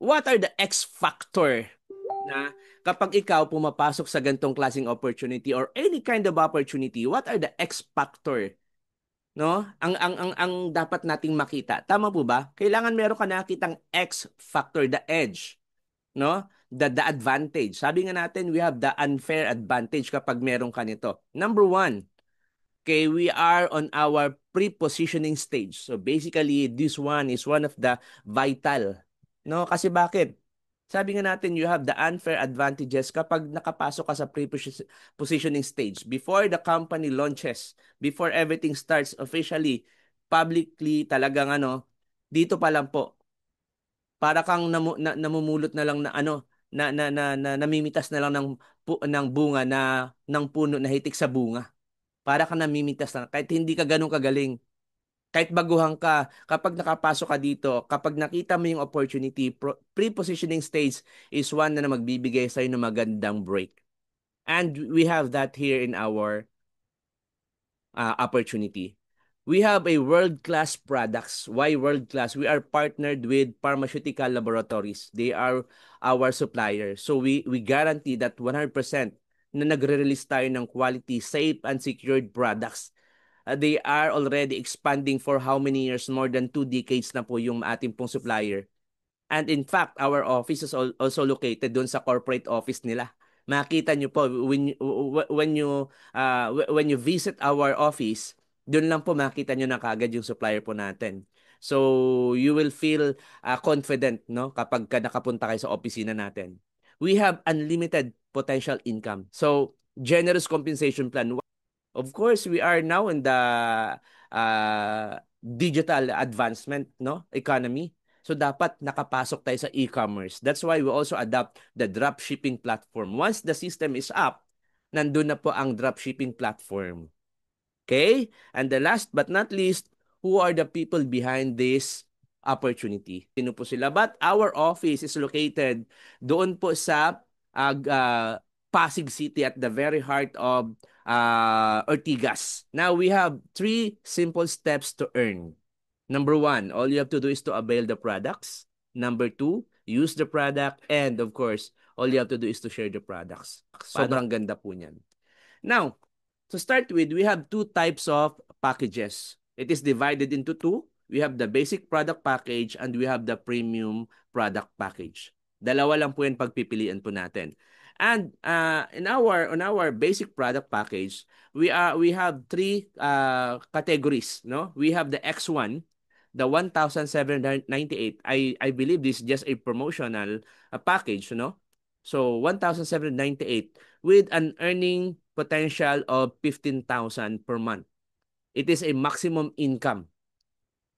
what are the X factor na kapag ikaw pumapasok sa gantong klaseng opportunity or any kind of opportunity, what are the X factor, no? Ang dapat nating makita. Tama po ba? Kailangan meron ka nakitang X factor, the edge, no? The advantage. Sabi nga natin, we have the unfair advantage kapag meron ka nito. Number one, okay, we are on our pre-positioning stage. So basically, this one is one of the vital. No? Kasi bakit? Sabi nga natin, you have the unfair advantages kapag nakapasok ka sa pre-positioning stage. Before the company launches, before everything starts officially, publicly, talagang dito pa lang po, para kang namumulot na lang na namimitas na lang ng bunga ng puno na hitik sa bunga. Para ka namimitas na kahit hindi ka ganun kagaling. Kahit baguhan ka, kapag nakapasok ka dito, kapag nakita mo yung opportunity, pre-positioning stage is one na magbibigay sa'yo ng magandang break. And we have that here in our opportunity. We have a world-class products. Why world-class? We are partnered with pharmaceutical laboratories. They are our suppliers. So we guarantee that 100% na nagre-release tayo ng quality, safe, and secured products. They are already expanding for how many years? More than 2 decades na po yung ating pong supplier. And in fact, our office is also located doon sa corporate office nila. Makita nyo po when you visit our office, doon lang po makita nyo na kagad yung supplier po natin. So you will feel confident, no, kapag nakapunta kayo sa opisina natin. We have unlimited potential income. So generous compensation plan. Of course, we are now in the digital advancement, no, economy. So dapat nakapasok tayo sa e-commerce. That's why we also adopt the dropshipping platform. Once the system is up, nandun na po ang dropshipping platform. Okay? And the last but not least, who are the people behind this opportunity? Sino po sila? But our office is located doon po sa Pasig City at the very heart of Ortigas. Now, we have 3 simple steps to earn. Number 1, all you have to do is to avail the products. Number 2, use the product. And of course, all you have to do is to share the products. Sobrang ganda po niyan. Now, to start with, we have 2 types of packages. It is divided into 2. We have the basic product package and we have the premium product package. Dalawa lang po yan pagpipilian po natin. And on our basic product package, we have 3 categories, no? We have the X1, the 1,798. I believe this is just a promotional package, no? So 1,798 with an earning potential of 15,000 per month. It is a maximum income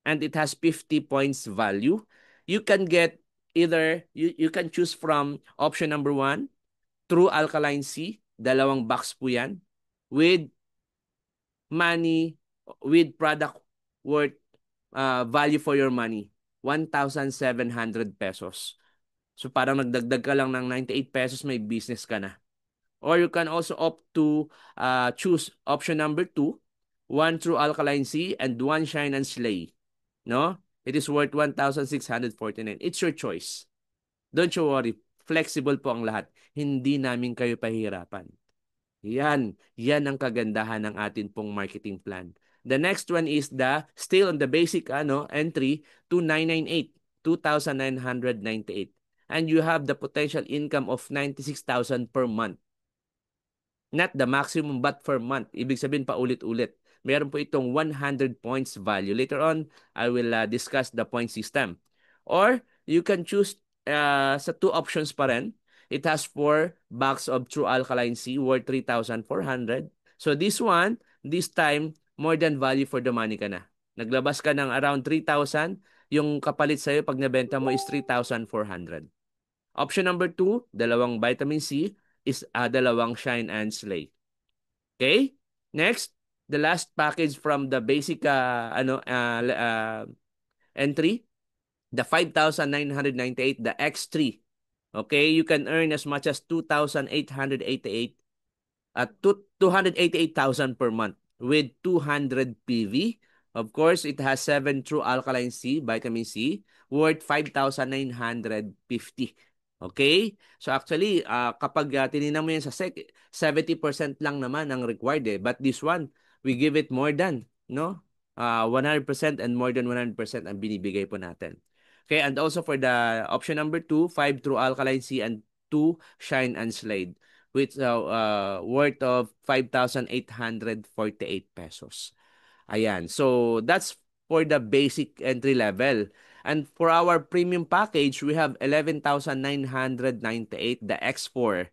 and it has 50 points value. You can get either, you can choose from option number 1, True Alkaline C, 2 box po yan, with money, with product worth value for your money, 1,700 pesos. So parang nagdagdag ka lang ng 98 pesos, may business ka na. Or you can also opt to choose option number 2, 1 True Alkaline C and 1 Shine and Slay. No? It is worth 1,649. It's your choice. Don't you worry. Flexible po ang lahat. Hindi namin kayo pahirapan. Yan ang kagandahan ng atin pong marketing plan. The next one is still on the basic entry, 2,998, 2,998. And you have the potential income of 96,000 per month. Not the maximum but per month. Ibig sabihin pa ulit-ulit. Meron po itong 100 points value. Later on, I will discuss the point system. Or you can choose sa 2 options pa rin. It has 4 box of True Alkaline C worth 3,400. So this one, this time, more than value for the money ka na. Naglabas ka ng around 3,000. Yung kapalit sa'yo pag nabenta mo is 3,400. Option number 2, 2 vitamin C is 2 Shine and Slay. Okay? Next, the last package from the basic entry, the 5,998, the X3. Okay, you can earn as much as 2,888 at 288,000 per month with 200 PV, Of course, it has 7 true alkaline C, vitamin C, worth 5,950. Okay? So actually, kapag tinignan mo yan sa SEC, 70% lang naman ang required eh. But this one, we give it more than, no? 100% and more than 100% ang binibigay po natin. Okay, and also for the option number 2, 5 true alkaline C and 2 shine and slide with worth of 5,848 pesos. Ayan. So, that's for the basic entry level. And for our premium package, we have 11,998, the X4.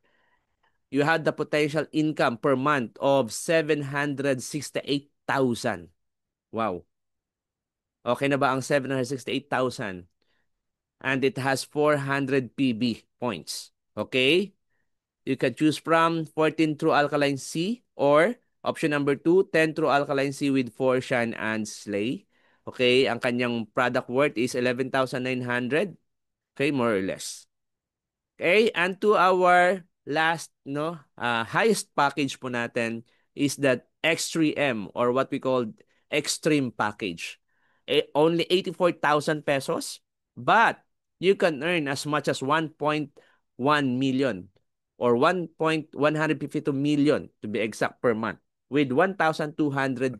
You had the potential income per month of 768,000. Wow. Okay na ba ang 768,000? And it has 400 PB points. Okay? You can choose from 14 true alkaline C or option number 2, 10 true alkaline C with 4 shine and slay. Okay, ang kanyang product worth is 11,900. Okay, more or less. Okay, and to our last highest package po natin is that X3M or what we call extreme package. Only 84,000 pesos, but you can earn as much as 1.1 million or 1.152 million to be exact per month with 1,200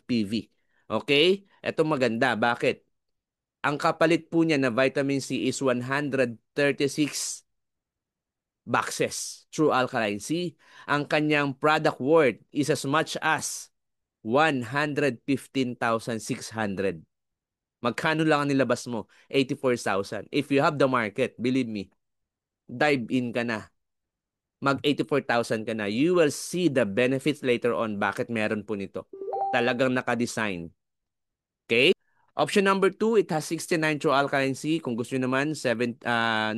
PV. Okay? Ito maganda. Bakit? Ang kapalit po niya na vitamin C is 136 boxes through alkaline C. Ang kanyang product worth is as much as 115,600. Magkano lang ang nilabas mo? 84,000. If you have the market, believe me, dive in ka na. Mag 84,000 ka na. You will see the benefits later on bakit meron po nito. Talagang nakadesign. Okay? Option number 2, it has 69 true alkaline C. Kung gusto nyo naman,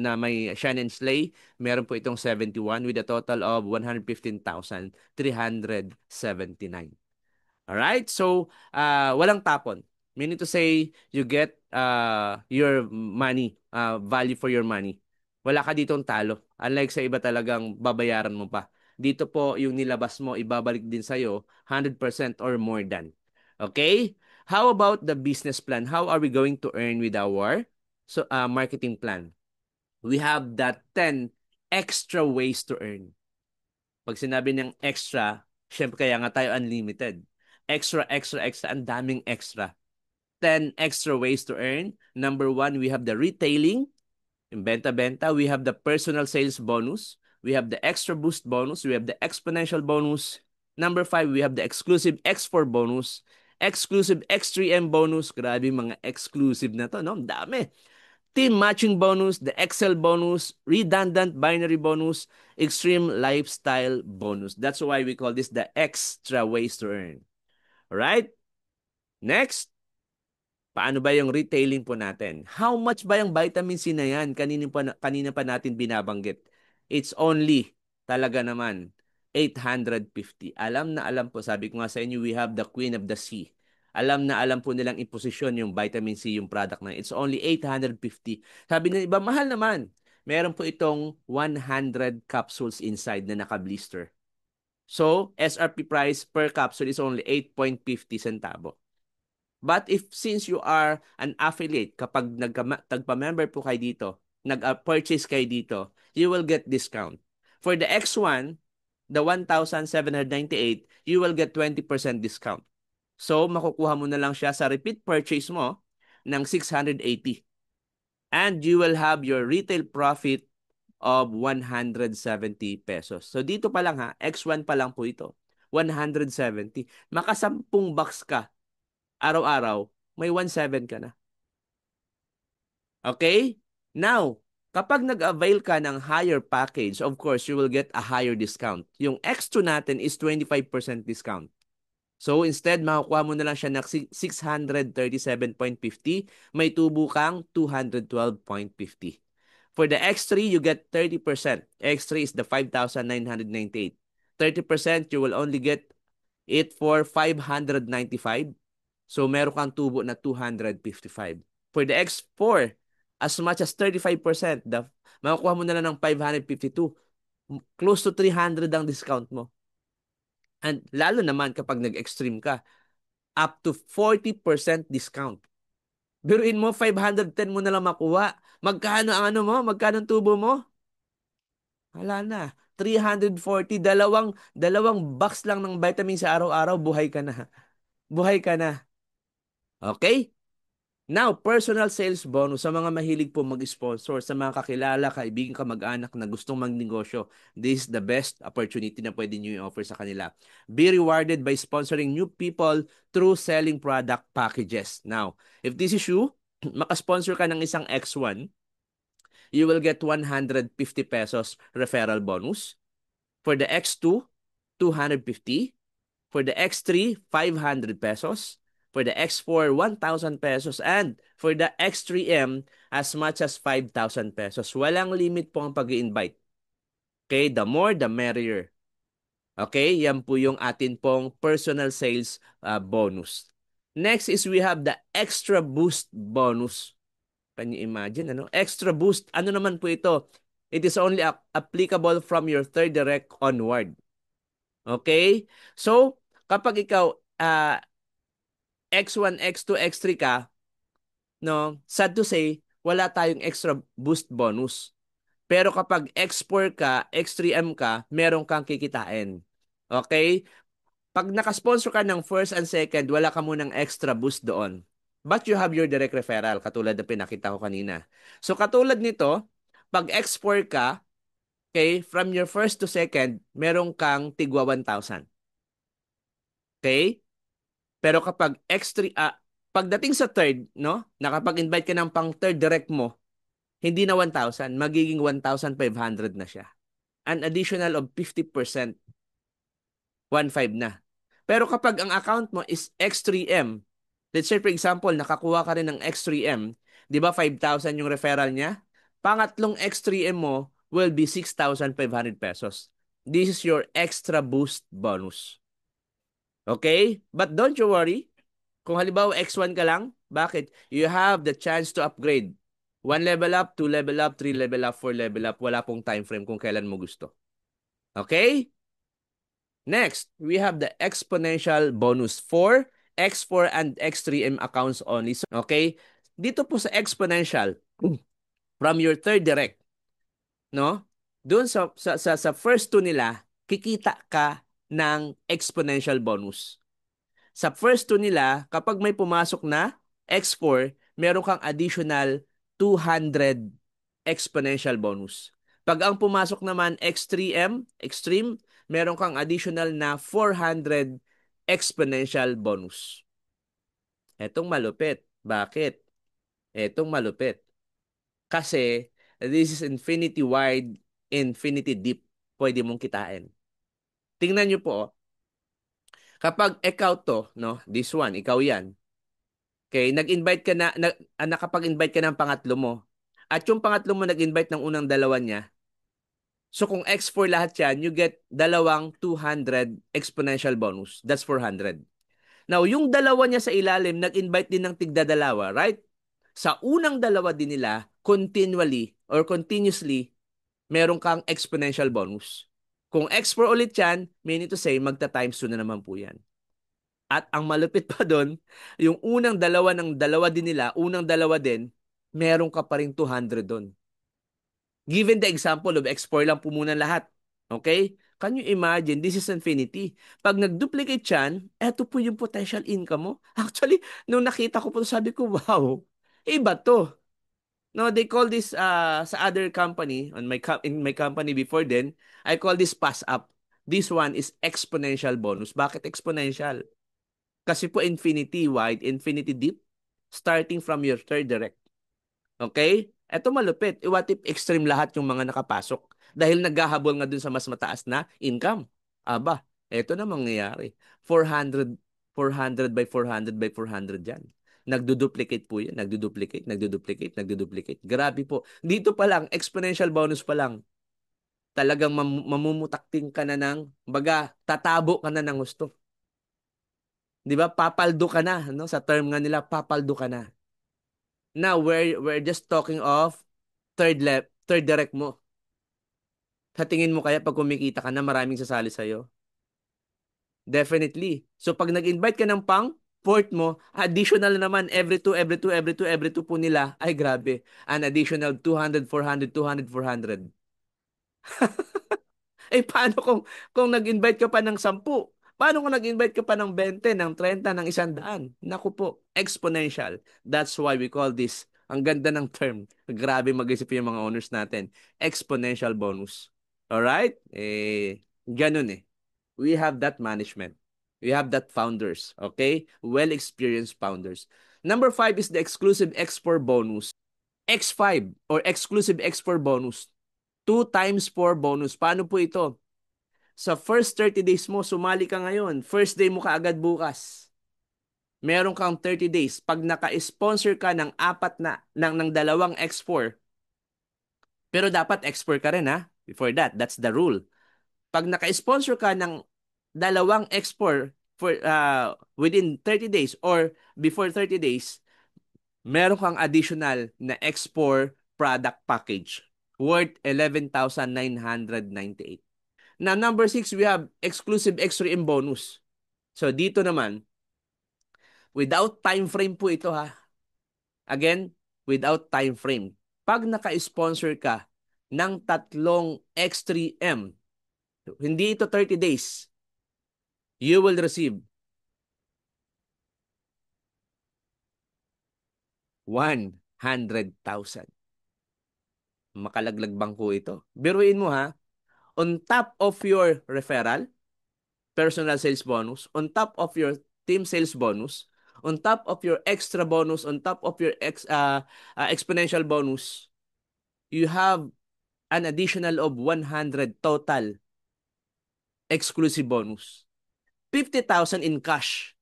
na may shine and slay, meron po itong 71 with a total of 115,379. Alright? So, walang tapon. Meaning to say, you get your money, value for your money. Wala ka ditong talo. Unlike sa iba talagang babayaran mo pa. Dito po, yung nilabas mo, ibabalik din sa'yo 100% or more than. Okay? How about the business plan? How are we going to earn with our marketing plan? We have that 10 extra ways to earn. Pag sinabi ng extra, syempre kaya nga tayo unlimited. Extra, extra, extra. Ang daming extra. 10 extra ways to earn. Number 1, we have the retailing. In benta-benta, we have the personal sales bonus. We have the extra boost bonus. We have the exponential bonus. Number 5, we have the exclusive X4 bonus. Exclusive X3M bonus. Grabe mga exclusive na to, no? Ang dami. Team matching bonus, the Excel bonus, redundant binary bonus, extreme lifestyle bonus. That's why we call this the extra ways to earn. Alright? Next. Paano ba yung retailing po natin? How much ba yung vitamin C na yan? Kanina pa natin binabanggit. It's only, talaga naman, 850. Alam na alam po, sabi ko nga sa inyo, we have the queen of the sea. Alam na alam po nilang iposisyon yung vitamin C, yung product na yun. It's only 850. Sabi ng iba, mahal naman. Meron po itong 100 capsules inside na naka-blister. So, SRP price per capsule is only 8.50 centavo. But since you are an affiliate, kapag nagpa-member po kayo dito, nag-purchase kayo dito, you will get discount. For the X1, the 1,798, you will get 20% discount. So, makukuha mo na lang siya sa repeat purchase mo ng 680. And you will have your retail profit of 170 pesos. So, dito pa lang ha, X1 pa lang po ito. 170. Makasampung box ka araw-araw, may 1.7 ka na. Okay? Now, kapag nag-avail ka ng higher package, of course, you will get a higher discount. Yung X2 natin is 25% discount. So, instead, makukuha mo na lang siya ng 637.50. May tubo kang 212.50. For the X3, you get 30%. X3 is the 5,998. 30%, you will only get it for 595. So, meron kang tubo na 255. For the X4, as much as 35%, makukuha mo na lang ng 552. Close to 300 ang discount mo. And lalo naman kapag nag-extreme ka, up to 40% discount. Biruin mo, 510 mo na lang makuha. Magkano ang ano mo? Magkano ang tubo mo? Wala na. 340, dalawang box lang ng vitamin sa araw-araw, buhay ka na. Buhay ka na. Okay? Now, personal sales bonus sa mga mahilig po mag-sponsor, sa mga kakilala, kaibigan, kamag-anak na gustong magnegosyo. This is the best opportunity na pwede nyo i-offer sa kanila. Be rewarded by sponsoring new people through selling product packages. Now, if this is you, makasponsor ka ng isang X1, you will get 150 pesos referral bonus. For the X2, 250. For the X3, 500 pesos. For the X4, 1,000 pesos. And for the X3M, as much as 5,000 pesos. Walang limit po ang pag-i-invite. Okay? The more, the merrier. Okay? Yan po yung atin pong personal sales bonus. Next is we have the extra boost bonus. Can you imagine? Ano? Extra boost. Ano naman po ito? It is only applicable from your third direct onward. Okay? So, kapag ikaw X1, X2, X3 ka, no, sad to say, wala tayong extra boost bonus. Pero kapag X4 ka, X3M ka, meron kang kikitain. Okay? Pag nakasponsor ka ng first and second, wala ka munang extra boost doon. But you have your direct referral, katulad na pinakita ko kanina. So katulad nito, pag X4 ka, okay, from your first to second, meron kang tigwa 1,000. Okay? Pero kapag pagdating sa third, no, nakapag-invite ka ng pang third direct mo, hindi na 1,000, magiging 1,500 na siya. An additional of 50%, 1,500 na. Pero kapag ang account mo is X3M, let's say for example, nakakuha ka rin ng X3M, di ba 5,000 yung referral niya? Pangatlong X3M mo will be 6,500 pesos. This is your extra boost bonus. Okay? But don't you worry. Kung halimbawa X1 ka lang, bakit? You have the chance to upgrade. 1 level up, 2 level up, 3 level up, 4 level up. Wala pong time frame kung kailan mo gusto. Okay? Next, we have the exponential bonus for X4 and X3M accounts only. So, okay? Dito po sa exponential, from your third direct, no? Doon sa first two nila, kikita ka ng exponential bonus. Sa first two nila, kapag may pumasok na X4, meron kang additional 200 exponential bonus. Pag ang pumasok naman X3M, Extreme, meron kang additional na 400 exponential bonus. Etong malupit. Bakit? Etong malupit. Kasi this is infinity wide, infinity deep. Pwede mong kitain. Tingnan nyo po, kapag ikaw to, no, this one, ikaw yan, okay, nag-invite ka nakapag-invite ka ng pangatlo mo. At yung pangatlo mo nag-invite ng unang dalawa niya. So kung X4 lahat yan, you get dalawang 200 exponential bonus. That's 400. Now, yung dalawa niya sa ilalim, nag-invite din ng tigda-dalawa, right? Sa unang dalawa din nila, continually or continuously, meron kang exponential bonus. Kung X4 ulit yan, meaning to say, magta-times 2 na naman po yan. At ang malupit pa doon, yung unang dalawa ng dalawa din nila, unang dalawa din, meron ka pa rin 200 doon. Given the example of X4 lang po muna lahat. Okay? Can you imagine? This is infinity. Pag nag-duplicate yan, eto po yung potential income mo. Actually, nung nakita ko po, sabi ko, wow, iba to. No, they call this sa other company, in my company before then, I call this pass up. This one is exponential bonus. Bakit exponential? Kasi po infinity wide, infinity deep, starting from your third direct. Okay? Eto malupit. What if extreme lahat yung mga nakapasok? Dahil naghahabol nga dun sa mas mataas na income. Aba, eto na mangyayari. 400, 400 by 400 by 400 yan. Nagduduplicate po yan. Nagduduplicate, nagduduplicate, nagduduplicate. Grabe po. Dito pa lang, exponential bonus pa lang. Talagang mamumutakting ka na ng, baga, tatabo ka na ng gusto. Di ba? Papaldo ka na. No? Sa term nga nila, papaldo ka na. Now, we're just talking of third direct mo. Sa tingin mo kaya pag kumikita ka na maraming sasali sa'yo? Definitely. So, pag nag-invite ka ng pang Fourth mo, additional naman every 2, every 2, every 2, every 2 po nila. Ay, grabe. An additional 200, 400, 200, 400. Eh, paano kung nag-invite ka pa ng 10? Paano kung nag-invite ka pa ng 20, ng 30, ng 100? Naku po, exponential. That's why we call this, ang ganda ng term. Grabe mag-isip yung mga owners natin. Exponential bonus. Alright? Ganun eh. We have that management. We have that founders. Okay? Well-experienced founders. Number 5 is the exclusive X4 bonus. X5 or exclusive X4 bonus. 2 times 4 bonus. Paano po ito? Sa first 30 days mo, sumali ka ngayon. First day mo kaagad bukas. Meron kang 30 days. Pag naka-sponsor ka ng ng dalawang X4, pero dapat X4 ka rin ha. Before that, that's the rule. Pag naka-sponsor ka ng dalawang X4 within 30 days or before 30 days, meron kang additional na X4 product package worth 11,998. Now, number 6, we have exclusive X3M bonus. So, dito naman, without time frame po ito ha. Again, without time frame. Pag naka-sponsor ka ng tatlong X3M, hindi ito 30 days, you will receive 100,000. Makalaglag bangko ito. Biruin mo ha, on top of your referral, personal sales bonus, on top of your team sales bonus, on top of your extra bonus, on top of your exponential bonus, you have an additional of 100 total exclusive bonus. 50,000 in cash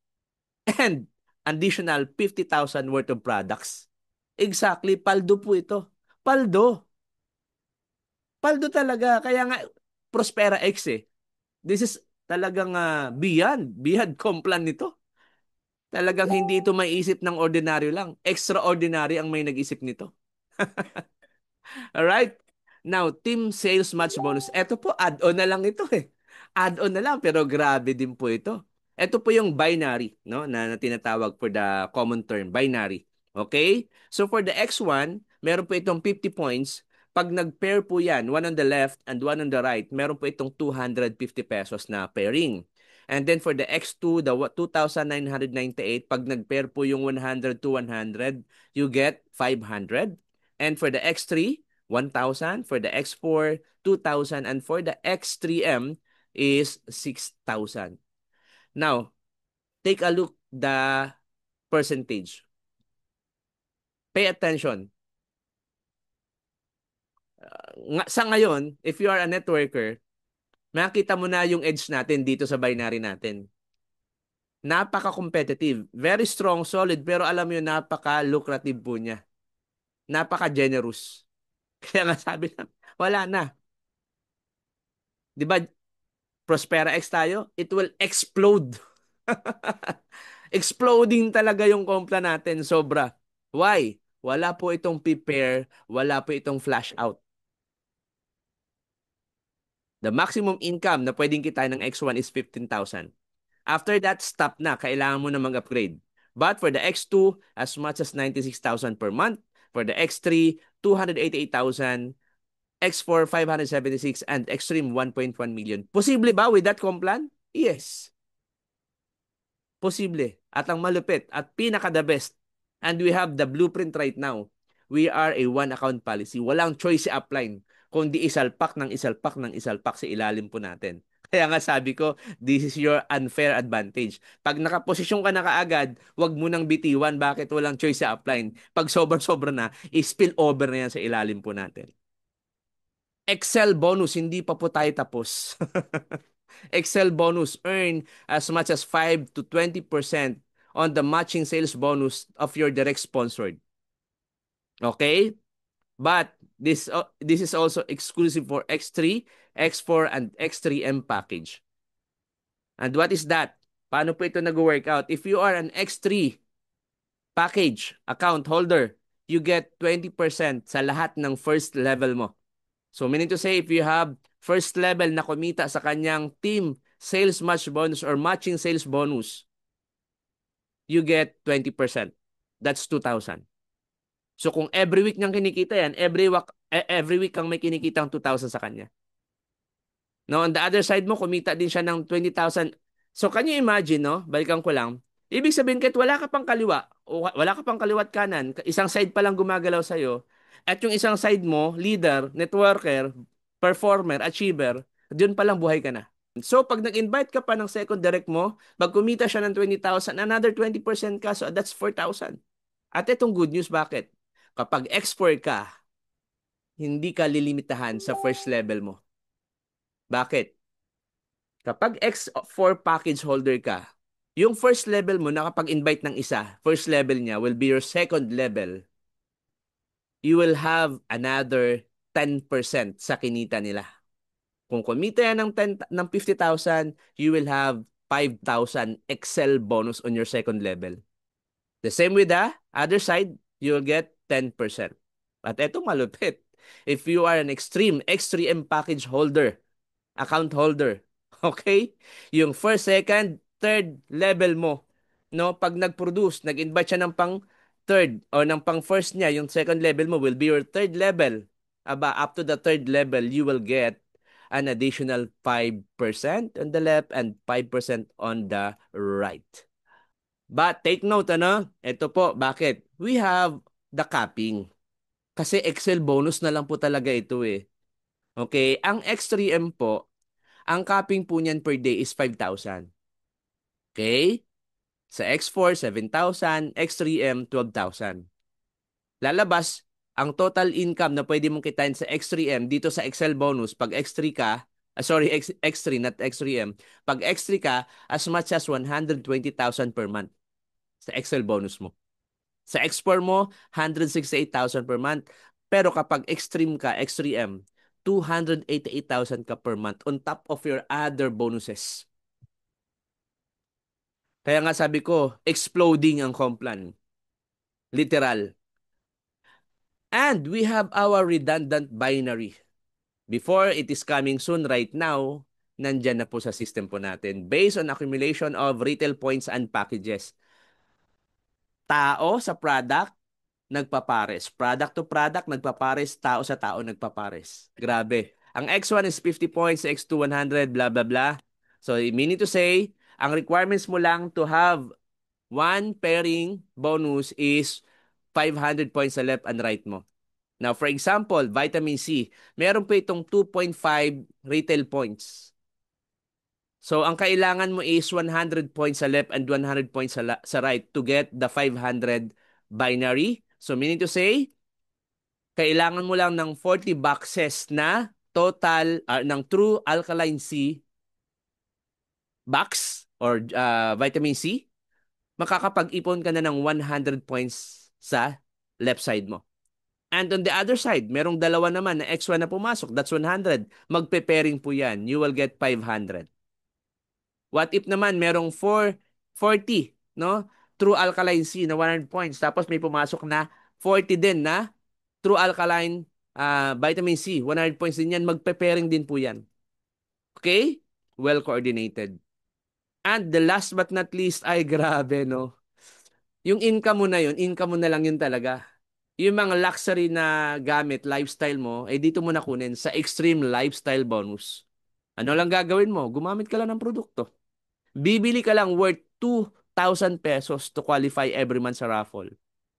and additional 50,000 worth of products. Exactly, paldo po ito. Paldo. Paldo talaga. Kaya nga, Prospera X eh. This is talagang beyond complan nito. Talagang hindi ito maiisip ng ordinaryo lang. Extraordinary ang may nag-isip nito. Alright? Now, team sales match bonus. Ito po, add-on na lang ito eh. Add-on na lang, pero grabe din po ito. Ito po yung binary, no, na tinatawag for the common term, binary. Okay? So for the X1, meron po itong 50 points. Pag nag-pair po yan, one on the left and one on the right, meron po itong 250 pesos na pairing. And then for the X2, the 2,998, pag nag-pair po yung 100 to 100, you get 500. And for the X3, 1,000. For the X4, 2,000. And for the X3M is 6,000. Now, take a look the percentage. Pay attention. Sa ngayon, if you are a networker, makita mo na yung edge natin dito sa binary natin. Napaka-competitive. Very strong, solid, pero alam mo yun, napaka-lucrative po niya. Napaka-generous. Kaya nga sabi na, wala na. Di ba, Prospera X tayo? It will explode. Exploding talaga yung kompla natin, sobra. Why? Wala po itong prepare, wala po itong flash out. The maximum income na pwedeng kitain ng X1 is 15,000. After that, stop na. Kailangan mo na mag-upgrade. But for the X2, as much as 96,000 per month. For the X3, 288,000. X4, 576. And Extreme, 1.1 million. Posible ba with that complan? Yes. Posible. At ang malupit at pinaka-the best. And we have the blueprint right now. We are a one-account policy. Walang choice sa upline. Kundi isalpak ng isalpak ng isalpak sa ilalim po natin. Kaya nga sabi ko, this is your unfair advantage. Pag nakaposisyon ka na kaagad, wag mo nang bitiwan. Bakit walang choice sa upline? Pag sobra-sobra na, i-spill over na yan sa ilalim po natin. Excel bonus, hindi pa po tayo tapos. Excel bonus, earn as much as 5 to 20% on the matching sales bonus of your direct sponsored. Okay? But this is also exclusive for X3, X4, and X3M package. And what is that? Paano po ito nag-work out? If you are an X3 package account holder, you get 20% sa lahat ng first level mo. So meaning to say, if you have first level na kumita sa kanyang team sales match bonus or matching sales bonus, you get 20%. That's 2,000. So kung every week niyang kinikita yan, every week kang may kinikita ang 2,000 sa kanya. No, on the other side mo, kumita din siya ng 20,000. So can you imagine, no? Balikan ko lang. Ibig sabihin, kahit wala ka pang kaliwa, o wala ka pang kaliwat kanan, isang side pa lang gumagalaw sa'yo, at yung isang side mo, leader, networker, performer, achiever, dun pa lang buhay ka na. So, pag nag-invite ka pa ng second direct mo, pag kumita siya ng 20,000, another 20% ka, so that's 4,000. At itong good news, bakit? Kapag expert ka, hindi ka lilimitahan sa first level mo. Bakit? Kapag X4 package holder ka, yung first level mo, nakapag-invite ng isa, first level niya will be your second level. You will have another 10% sa kinita nila. Kung kumita yan ng 50,000, you will have 5,000 Excel bonus on your second level. The same with the other side, you'll get 10%. At eto malupit. If you are an X3M package holder, account holder, okay? Yung first, second, third level mo, no? Pag nag-produce, nag-invite siya ng pang third or ng pang first niya, yung second level mo will be your third level. Aba, up to the third level, you will get an additional 5% on the left and 5% on the right. But take note, ano? Ito po, bakit? We have the capping. Kasi Excel bonus na lang po talaga ito eh. Okay? Ang X3M po, ang capping po niyan per day is 5,000. Okay? Sa X4, 7,000. X3M, 12,000. Lalabas, ang total income na pwede mong kitain sa X3M dito sa Excel bonus, pag X3 ka, X3, not X3M. Pag X3 ka, as much as 120,000 per month sa Excel bonus mo. Sa X4 mo, 168,000 per month. Pero kapag extreme ka, X3M, 288,000 ka per month on top of your other bonuses. Kaya nga sabi ko, exploding ang Complan. Literal. And we have our redundant binary. Before, it is coming soon. Right now, nandyan na po sa system po natin. Based on accumulation of retail points and packages. Tao sa product, nagpapares. Product to product, nagpapares. Tao sa tao, nagpapares. Grabe. Ang X1 is 50 points, X2 100, blah, blah, blah. So, meaning to say, ang requirements mo lang to have one pairing bonus is 500 points sa left and right mo. Now, for example, vitamin C, meron po itong 2.5 retail points. So, ang kailangan mo is 100 points sa left and 100 points sa right to get the 500 binary. So, meaning to say, kailangan mo lang ng 40 boxes na total ng true alkaline C box or vitamin C. Makakapag-ipon ka na ng 100 points sa left side mo. And on the other side, merong dalawa naman na X1 na pumasok. That's 100. Magpe-pairing po yan. You will get 500. What if naman merong 40, no? True alkaline C na 100 points. Tapos may pumasok na 40 din na true alkaline vitamin C. 100 points din yan. Magpe-pairing din po yan. Okay? Well coordinated. And the last but not least, ay grabe, no? Yung income mo na yun, income mo na lang yun talaga. Yung mga luxury na gamit, lifestyle mo, eh dito mo na kunin sa Extreme Lifestyle Bonus. Ano lang gagawin mo? Gumamit ka lang ng produkto. Bibili ka lang worth 2,000 pesos to qualify every month sa raffle.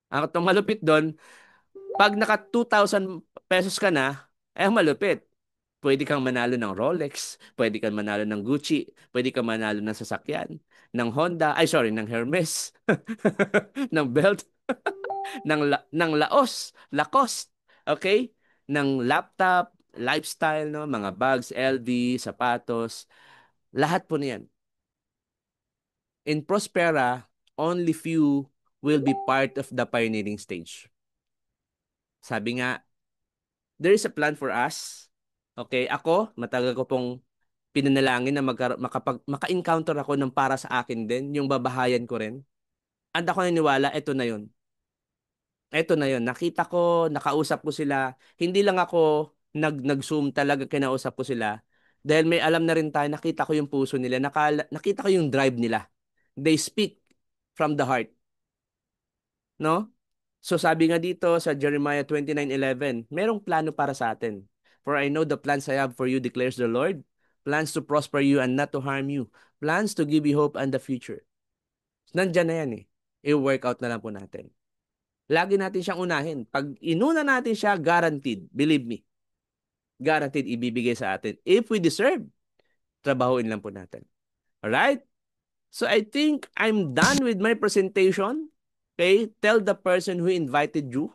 Ang malupit doon, pag naka 2,000 pesos ka na, eh malupit. Pwede kang manalo ng Rolex, pwede kang manalo ng Gucci, pwede kang manalo ng sasakyan, ng Honda, ng Hermes, ng belt, ng Lacoste, okay? Ng laptop, lifestyle, no? Mga bags, LV, sapatos, lahat po niyan. In Prospera, only few will be part of the pioneering stage. Sabi nga, there is a plan for us. Okay, ako, matagal ko pong pinanalangin na maka-encounter ako ng para sa akin din, yung babahayan ko rin. And ako naniniwala, ito na yun. Ito na yun. Nakita ko, nakausap ko sila. Hindi lang ako nag-zoom talaga, kinausap ko sila. Dahil may alam na rin tayo, nakita ko yung puso nila, nakita ko yung drive nila. They speak from the heart. No? So sabi nga dito sa Jeremiah 29:11, merong plano para sa atin. For I know the plans I have for you, declares the Lord. Plans to prosper you and not to harm you. Plans to give you hope and the future. Nandyan na yan eh. I-work out na lang po natin. Lagi natin siyang unahin. Pag inuna natin siya, guaranteed. Believe me. Guaranteed ibibigay sa atin. If we deserve, trabahuin lang po natin. Alright? So I think I'm done with my presentation. Okay? Tell the person who invited you.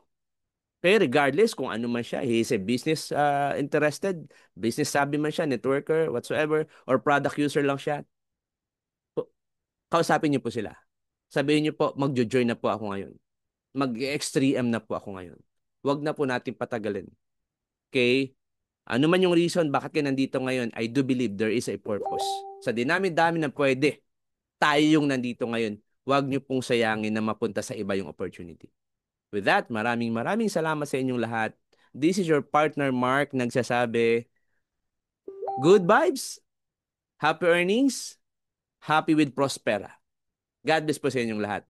Okay? Regardless kung ano man siya. He is a business interested, business savvy man siya, networker, whatsoever, or product user lang siya. Kausapin niyo po sila. Sabihin niyo po, magjo-join na po ako ngayon. Mag-X3M na po ako ngayon. Huwag na po natin patagalin. Okay? Ano man yung reason bakit kayo nandito ngayon, I do believe there is a purpose. Sa dinami-dami na pwede, tayo yung nandito ngayon. Huwag niyo pong sayangin na mapunta sa iba yung opportunity. With that, maraming salamat sa inyong lahat. This is your partner Mark nagsasabi, good vibes, happy earnings, happy with Prospera. God bless po sa inyong lahat.